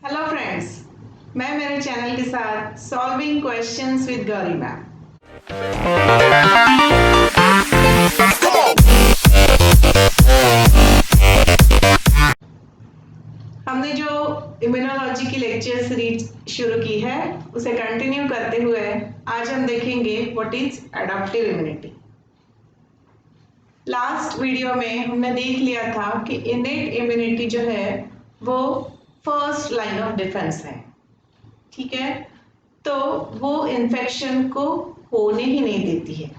Hello friends, मैं मेरे channel के साथ solving questions with Gauri ma'am. हमने जो इम्यूनोलॉजी की लेक्चर सीरीज शुरू की है उसे कंटिन्यू करते हुए आज हम देखेंगे what is adaptive immunity. Last video में हमने देख लिया था कि इनेट इम्यूनिटी जो है वो फर्स्ट लाइन ऑफ डिफेंस है, ठीक है। तो वो इन्फेक्शन को होने ही नहीं देती है,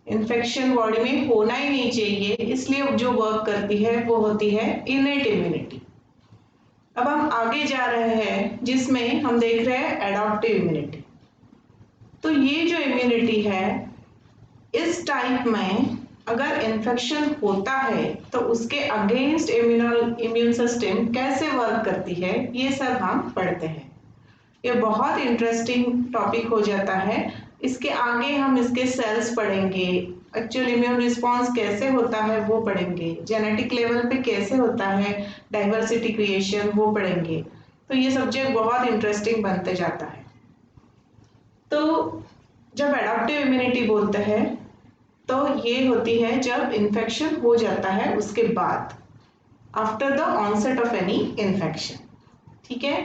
इन्फेक्शन बॉडी में होना ही नहीं चाहिए, इसलिए जो वर्क करती है वो होती है इनेट इम्यूनिटी। अब हम आगे जा रहे हैं जिसमें हम देख रहे हैं एडाप्टिव इम्यूनिटी। तो ये जो इम्यूनिटी है इस टाइप में अगर इन्फेक्शन होता है तो उसके अगेंस्ट इम्यून सिस्टम कैसे वर्क करती है ये सब हम पढ़ते हैं। ये बहुत इंटरेस्टिंग टॉपिक हो जाता है। इसके आगे हम इसके सेल्स पढ़ेंगे, एक्चुअल इम्यून रिस्पॉन्स कैसे होता है वो पढ़ेंगे, जेनेटिक लेवल पे कैसे होता है डाइवर्सिटी क्रिएशन वो पढ़ेंगे। तो ये सब्जेक्ट बहुत इंटरेस्टिंग बनते जाता है। तो जब एडाप्टिव इम्यूनिटी बोलते हैं तो ये होती है जब इन्फेक्शन हो जाता है उसके बाद, after the onset of any infection, ठीक है।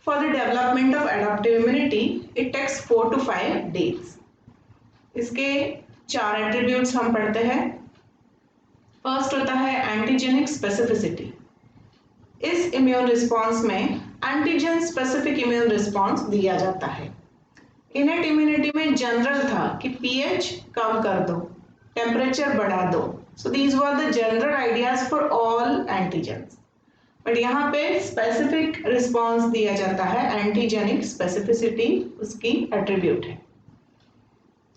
For the development of adaptive immunity, it takes 4 to 5 days. इसके 4 एट्रीब्यूट्स हम पढ़ते हैं। फर्स्ट होता है एंटीजेनिक स्पेसिफिसिटी। इस इम्यून रिस्पॉन्स में एंटीजन स्पेसिफिक इम्यून रिस्पॉन्स दिया जाता है। इनेट इम्यूनिटी में जनरल था कि पीएच कम कर दो, टेम्परेचर बढ़ा दो, so these were the general ideas for all antigens. But यहाँ पे स्पेसिफिक रिस्पॉन्स दिया जाता है, एंटीजेनिक स्पेसिफिसिटी उसकी एट्रीब्यूट है।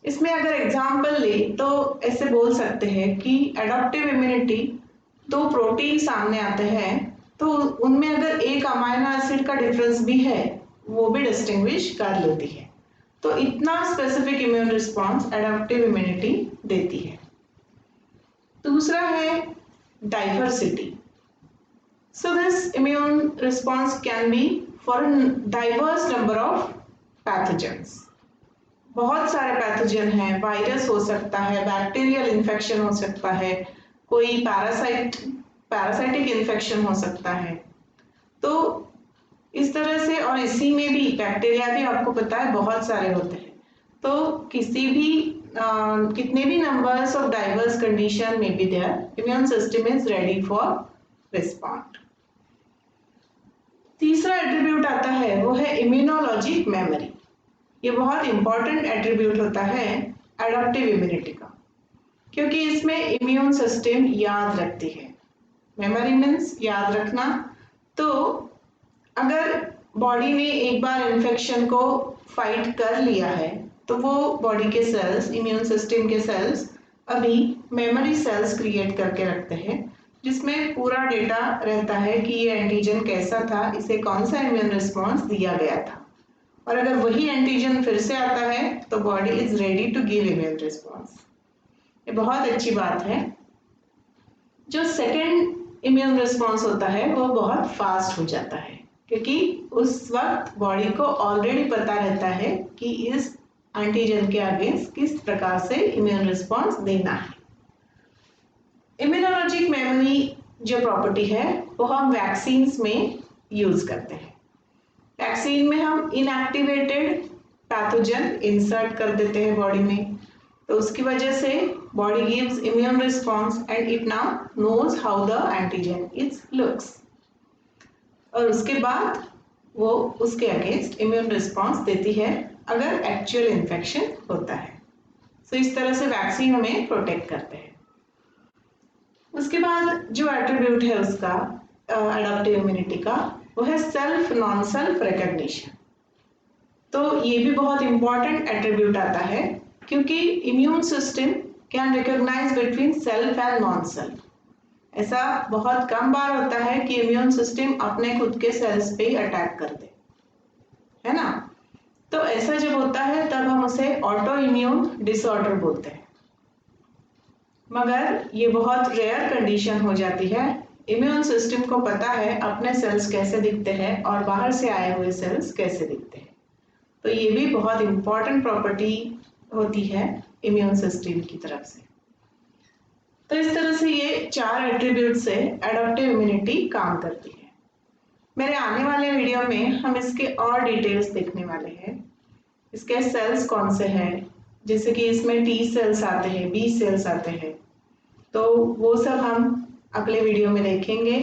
इसमें अगर एग्जांपल ले तो ऐसे बोल सकते हैं कि एडाप्टिव इम्यूनिटी, दो प्रोटीन सामने आते हैं तो उनमें अगर एक अमाइनो एसिड का डिफरेंस भी है वो भी डिस्टिंग्विश कर लेती है। तो इतना specific immune response adaptive immunity देती है। दूसरा है diversity. So this immune response can be for a diverse number of pathogens. बहुत सारे पैथोजन हैं, वायरस हो सकता है, बैक्टीरियल इन्फेक्शन हो सकता है, कोई पैरासाइटिक इन्फेक्शन हो सकता है। तो इस तरह से, और इसी में भी बैक्टीरिया भी आपको पता है बहुत सारे होते हैं। तो किसी भी कितने भी नंबर्स ऑफ डाइवर्स कंडीशन में be there, immune system is ready for respond. तीसरा एट्रीब्यूट आता है वो है इम्यूनोलॉजिक मेमोरी। ये बहुत इंपॉर्टेंट एट्रीब्यूट होता है एडाप्टिव इम्यूनिटी का, क्योंकि इसमें इम्यून सिस्टम याद रखती है। मेमोरी मीन्स याद रखना। तो अगर बॉडी ने एक बार इन्फेक्शन को फाइट कर लिया है तो वो बॉडी के सेल्स, इम्यून सिस्टम के सेल्स अभी मेमोरी सेल्स क्रिएट करके रखते हैं जिसमें पूरा डेटा रहता है कि ये एंटीजन कैसा था, इसे कौन सा इम्यून रिस्पॉन्स दिया गया था, और अगर वही एंटीजन फिर से आता है तो body is ready to give immune response. ये बहुत अच्छी बात है। जो सेकेंड इम्यून रिस्पॉन्स होता है वो बहुत फास्ट हो जाता है, क्योंकि उस वक्त बॉडी को ऑलरेडी पता रहता है कि इस एंटीजन के अगेंस्ट किस प्रकार से इम्यून रिस्पॉन्स देना है। इम्यूनोलॉजिक मेमोरी जो प्रॉपर्टी है वो हम वैक्सीन्स में यूज करते हैं। वैक्सीन में हम इनएक्टिवेटेड पैथोजन इंसर्ट कर देते हैं बॉडी में, तो उसकी वजह से body gives immune response and it now knows how the antigen is looks, और उसके बाद वो उसके अगेंस्ट इम्यून रिस्पॉन्स देती है अगर एक्चुअल इन्फेक्शन होता है। सो इस तरह से वैक्सीन हमें प्रोटेक्ट करते हैं। उसके बाद जो एट्रीब्यूट है उसका एडाप्टिव इम्यूनिटी का वो है सेल्फ नॉन सेल्फ रिकॉग्निशन। तो ये भी बहुत इंपॉर्टेंट एट्रीब्यूट आता है, क्योंकि immune system can recognise between self and non self. ऐसा बहुत कम बार होता है कि इम्यून सिस्टम अपने खुद के सेल्स पे ही अटैक कर दे, है ना। तो ऐसा जब होता है तब हम उसे ऑटो इम्यून डिसऑर्डर बोलते हैं, मगर ये बहुत रेयर कंडीशन हो जाती है इम्यून सिस्टम को पता है अपने सेल्स कैसे दिखते हैं और बाहर से आए हुए सेल्स कैसे दिखते हैं। तो ये भी बहुत इंपॉर्टेंट प्रॉपर्टी होती है इम्यून सिस्टम की तरफ से। तो इस तरह से ये 4 एट्रीब्यूट से एडाप्टिव इम्यूनिटी काम करती है। मेरे आने वाले वीडियो में हम इसके और डिटेल्स देखने वाले हैं। इसके सेल्स कौन से हैं, जैसे कि इसमें टी सेल्स आते हैं, बी सेल्स आते हैं, तो वो सब हम अगले वीडियो में देखेंगे।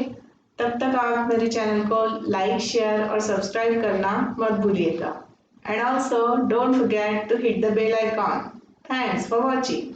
तब तक आप मेरे चैनल को लाइक, शेयर और सब्सक्राइब करना मत भूलिएगा। And also don't forget to hit the bell icon. Thanks for watching.